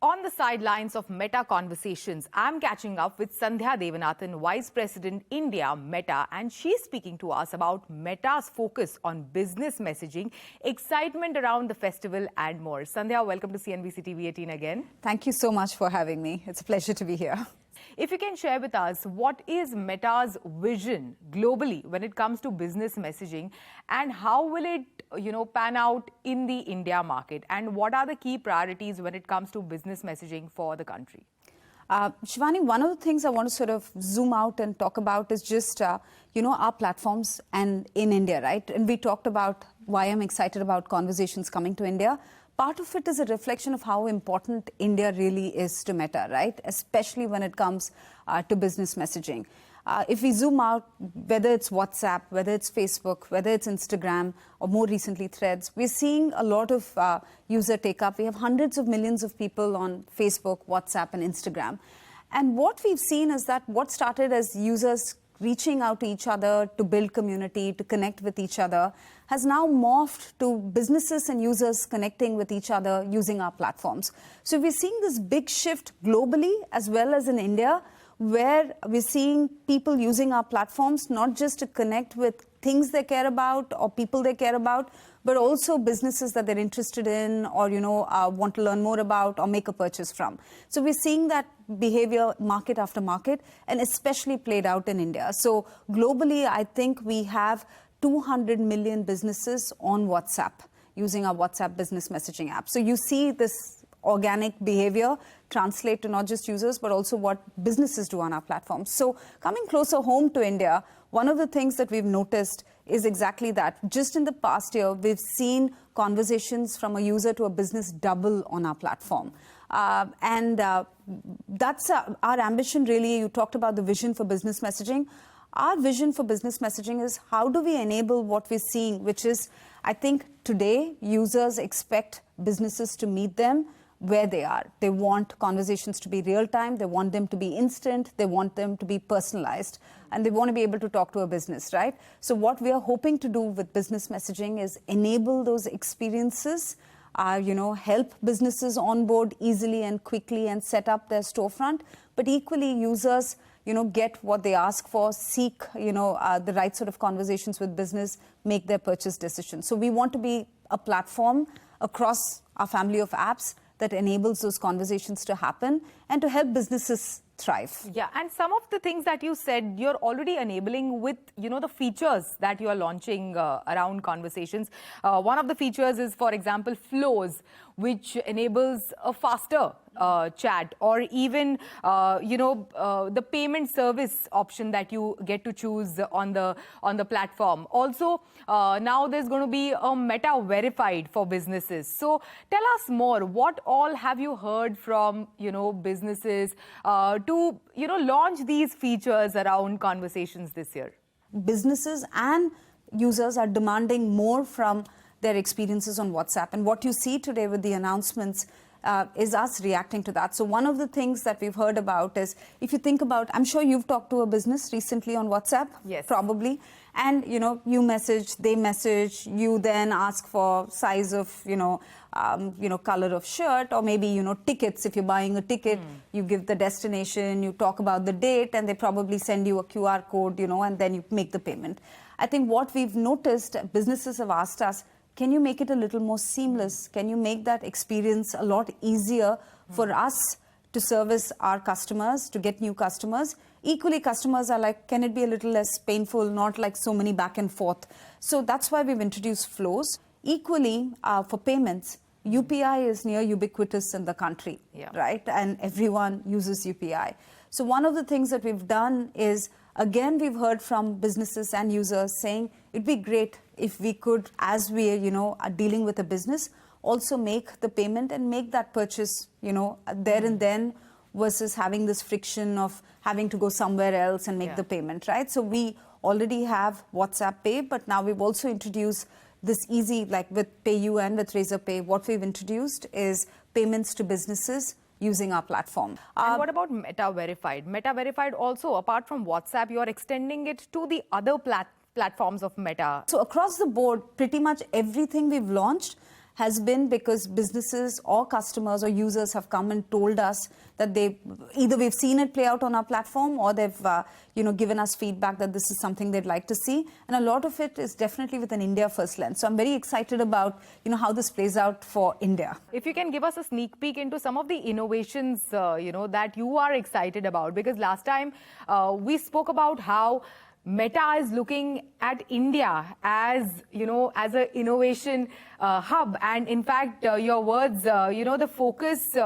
On the sidelines of Meta Conversations, I'm catching up with Sandhya Devanathan, Vice President, India, Meta, and she's speaking to us about Meta's focus on business messaging, excitement around the festival, and more. Sandhya, welcome to CNBC-TV18 again. Thank you so much for having me. It's a pleasure to be here. If you can share with us, what is Meta's vision globally when it comes to business messaging, and how will it pan out in the India market, and what are the key priorities when it comes to business messaging for the country? Shivani, one of the things I want to sort of zoom out and talk about is just, our platforms and in India, right? And we talked about why I'm excited about conversations coming to India. Part of it is a reflection of how important India really is to Meta, right? Especially when it comes to business messaging. If we zoom out, whether it's WhatsApp, whether it's Facebook, whether it's Instagram, or more recently Threads, we're seeing a lot of user take-up. We have hundreds of millions of people on Facebook, WhatsApp, and Instagram. And what we've seen is that what started as users reaching out to each other to build community, to connect with each other, has now morphed to businesses and users connecting with each other using our platforms. So we're seeing this big shift globally as well as in India, where we're seeing people using our platforms not just to connect with things they care about or people they care about, but also businesses that they're interested in or, want to learn more about or make a purchase from. So we're seeing that behavior market after market, and especially played out in India. So globally, I think we have 200 million businesses on WhatsApp using our WhatsApp business messaging app. So you see this organic behavior translate to not just users, but also what businesses do on our platform. So coming closer home to India, one of the things that we've noticed is exactly that. Just in the past year, we've seen conversations from a user to a business double on our platform. That's our ambition, really. You talked about the vision for business messaging. Our vision for business messaging is how do we enable what we're seeing, which is, I think today, users expect businesses to meet them where they are. They want conversations to be real-time, they want them to be instant, they want them to be personalized, and they want to be able to talk to a business, right? So what we are hoping to do with business messaging is enable those experiences, help businesses onboard easily and quickly and set up their storefront, but equally users get what they ask for, seek, the right sort of conversations with business, make their purchase decisions. So we want to be a platform across our family of apps that enables those conversations to happen and to help businesses thrive. Yeah, and some of the things that you said, you're already enabling with, the features that you are launching around conversations. One of the features is, for example, flows, which enables a faster chat, or even, the payment service option that you get to choose on the platform. Also, now there's going to be a Meta verified for businesses. So tell us more. What all have you heard from, businesses to, launch these features around conversations this year? Businesses and users are demanding more from their experiences on WhatsApp. And what you see today with the announcements is us reacting to that. So one of the things that we've heard about is, if you think about, I'm sure you've talked to a business recently on WhatsApp. Yes. Probably. And, you message, they message, you then ask for size of, color of shirt, or maybe, tickets. If you're buying a ticket, you give the destination, you talk about the date, and they probably send you a QR code, and then you make the payment. I think what we've noticed, businesses have asked us, can you make it a little more seamless? Can you make that experience a lot easier for us to service our customers, to get new customers? Equally, customers are like, can it be a little less painful, not like so many back and forth? So that's why we've introduced flows. Equally, for payments, UPI is near ubiquitous in the country, right? And everyone uses UPI. So one of the things that we've done is, again, we've heard from businesses and users saying it'd be great if we could, as we are dealing with a business, also make the payment and make that purchase, there and then, versus having this friction of having to go somewhere else and make the payment, right? So we already have WhatsApp Pay, but now we've also introduced this easy, like with PayU and with Razorpay, what we've introduced is payments to businesses using our platform. And what about Meta verified? Meta verified also, apart from WhatsApp, you are extending it to the other platforms of Meta. So across the board, pretty much everything we've launched has been because businesses or customers or users have come and told us that either we've seen it play out on our platform, or they've given us feedback that this is something they'd like to see. And a lot of it is definitely with an India first lens. So I'm very excited about how this plays out for India. If you can give us a sneak peek into some of the innovations that you are excited about, because last time we spoke about how Meta is looking at India as as an innovation hub, and in fact your words the focus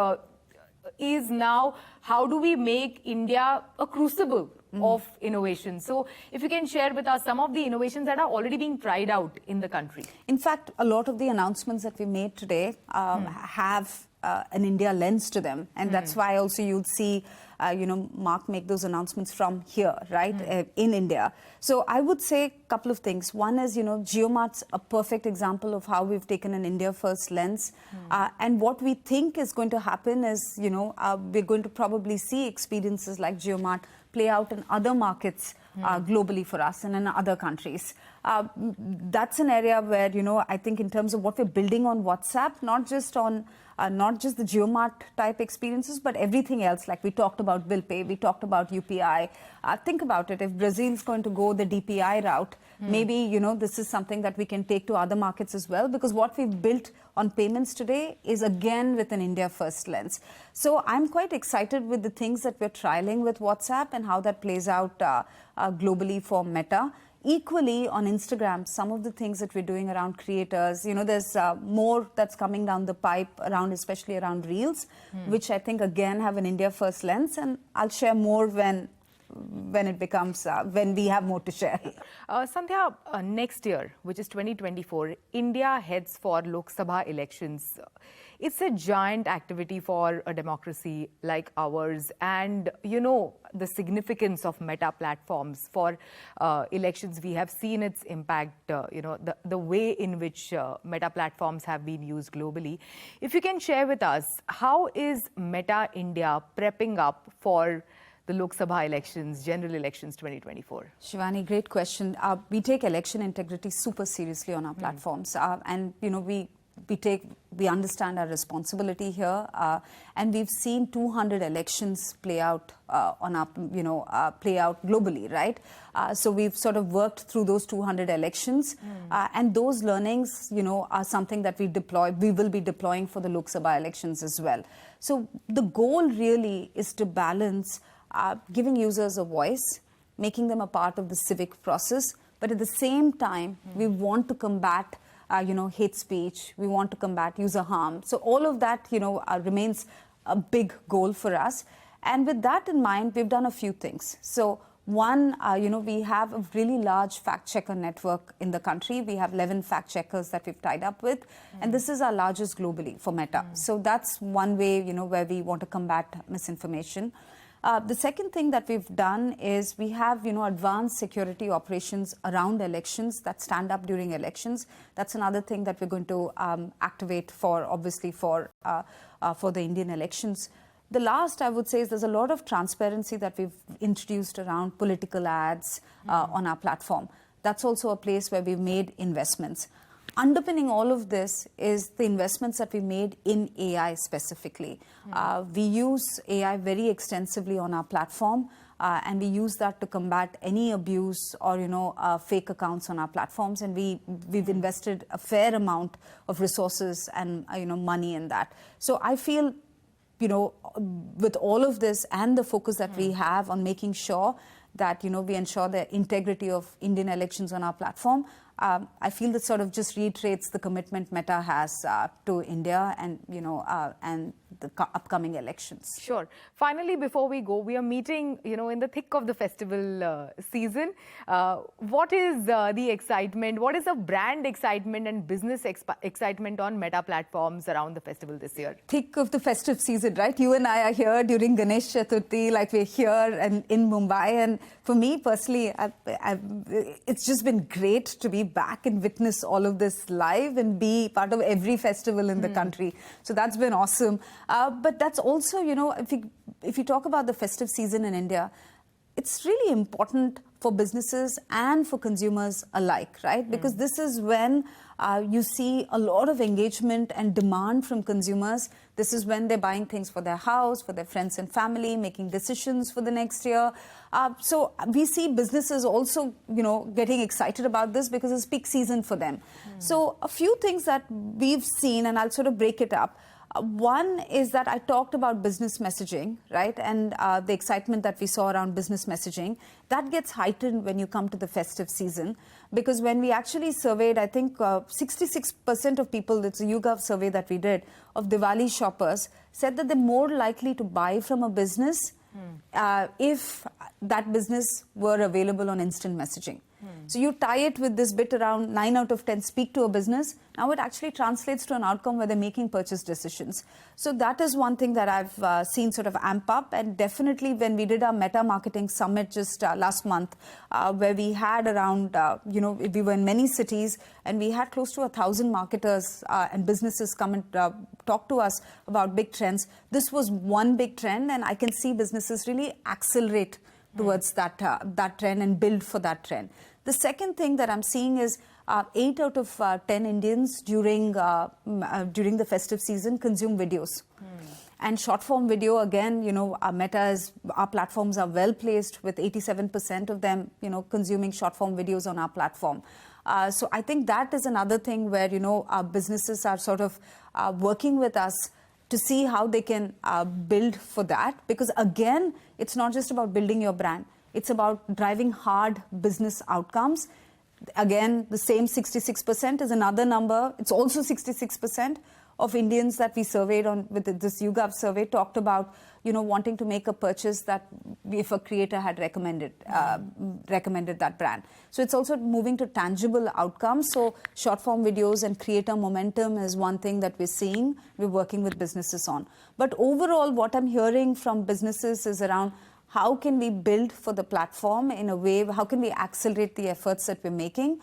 is now how do we make India a crucible of innovation. So if you can share with us some of the innovations that are already being tried out in the country. In fact, a lot of the announcements that we made today have an India lens to them, and that's why also you'd see Mark make those announcements from here, right, in India. So I would say a couple of things. One is, JioMart's a perfect example of how we've taken an India first lens. And what we think is going to happen is, we're going to probably see experiences like JioMart play out in other markets globally for us and in other countries. That's an area where, I think in terms of what we're building on WhatsApp, not just the JioMart type experiences, but everything else. Like we talked about Bill Pay, we talked about UPI. Think about it. If Brazil's going to go the DPI route, maybe, this is something that we can take to other markets as well, because what we've built on payments today is again with an India first lens. So I'm quite excited with the things that we're trialing with WhatsApp and how that plays out globally for Meta. Equally, on Instagram, some of the things that we're doing around creators, there's more that's coming down the pipe especially around Reels, which I think again have an India first lens, and I'll share more when we have more to share. Sandhya, next year, which is 2024, India heads for Lok Sabha elections. It's a giant activity for a democracy like ours, and the significance of Meta platforms for elections. We have seen its impact, the way in which Meta platforms have been used globally. If you can share with us, how is Meta India prepping up for the Lok Sabha elections, general elections 2024? Shivani, great question. We take election integrity super seriously on our platforms, and we understand our responsibility here, and we've seen 200 elections play out play out globally, right? So we've sort of worked through those 200 elections, and those learnings, are something that we will be deploying for the Lok Sabha elections as well. So the goal really is to balance giving users a voice, making them a part of the civic process, but at the same time, we want to combat hate speech. We want to combat user harm. So all of that, remains a big goal for us. And with that in mind, we've done a few things. So one, we have a really large fact checker network in the country. We have 11 fact checkers that we've tied up with, and this is our largest globally for Meta. So that's one way, where we want to combat misinformation. The second thing that we've done is we have, advanced security operations around elections that stand up during elections. That's another thing that we're going to activate for the Indian elections. The last, I would say, is there's a lot of transparency that we've introduced around political ads on our platform. That's also a place where we've made investments. Underpinning all of this is the investments that we made in AI specifically. We use AI very extensively on our platform, and we use that to combat any abuse or fake accounts on our platforms. And we've invested a fair amount of resources and money in that. So I feel, with all of this and the focus that we have on making sure that we ensure the integrity of Indian elections on our platform, I feel that sort of just reiterates the commitment Meta has to India and the upcoming elections. Sure. Finally, before we go, we are meeting, in the thick of the festival season. What is the excitement? What is the brand excitement and business excitement on Meta platforms around the festival this year? Thick of the festive season, right? You and I are here during Ganesh Chaturthi, like we're here and in Mumbai. And for me personally, it's just been great to be back and witness all of this live and be part of every festival in the country. So that's been awesome. But that's also, if you talk about the festive season in India, it's really important for businesses and for consumers alike, right? Because this is when you see a lot of engagement and demand from consumers. This is when they're buying things for their house, for their friends and family, making decisions for the next year. So we see businesses also, getting excited about this because it's peak season for them. So a few things that we've seen, and I'll sort of break it up. One is that I talked about business messaging, right? And the excitement that we saw around business messaging, that gets heightened when you come to the festive season. Because when we actually surveyed, I think 66% of people, it's a YouGov survey that we did, of Diwali shoppers, said that they're more likely to buy from a business if that business were available on instant messaging. So you tie it with this bit around 9 out of 10 speak to a business. Now it actually translates to an outcome where they're making purchase decisions. So that is one thing that I've seen sort of amp up. And definitely when we did our Meta Marketing Summit just last month, where we had around, we were in many cities and we had close to 1,000 marketers and businesses come and talk to us about big trends. This was one big trend, and I can see businesses really accelerate towards that trend and build for that trend. The second thing that I'm seeing is 8 out of 10 Indians during the festive season consume videos. And short form video, again, our platforms are well placed with 87% of them, consuming short form videos on our platform. So I think that is another thing where, our businesses are sort of working with us to see how they can build for that. Because again, it's not just about building your brand. It's about driving hard business outcomes. Again, the same 66% is another number. It's also 66% of Indians that we surveyed on with this YouGov survey talked about, wanting to make a purchase that if a creator had recommended that brand. So it's also moving to tangible outcomes. So short form videos and creator momentum is one thing that we're seeing. We're working with businesses on. But overall, what I'm hearing from businesses is around how can we build for the platform in a way, how can we accelerate the efforts that we're making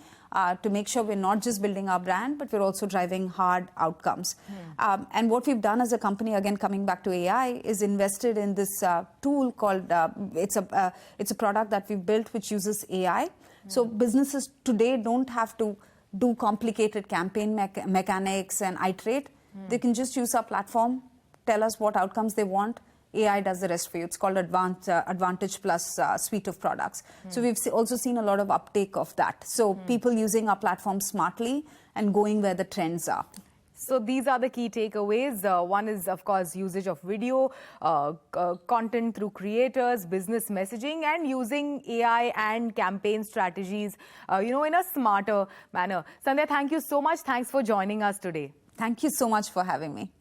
to make sure we're not just building our brand, but we're also driving hard outcomes. And what we've done as a company, again, coming back to AI, is invested in this tool called, it's a product that we've built which uses AI. So businesses today don't have to do complicated campaign mechanics and iterate. They can just use our platform, tell us what outcomes they want. AI does the rest for you. It's called Advantage Plus suite of products. So we've also seen a lot of uptake of that. So people using our platform smartly and going where the trends are. So these are the key takeaways. One is, of course, usage of video, content through creators, business messaging, and using AI and campaign strategies, in a smarter manner. Sandhya, thank you so much. Thanks for joining us today. Thank you so much for having me.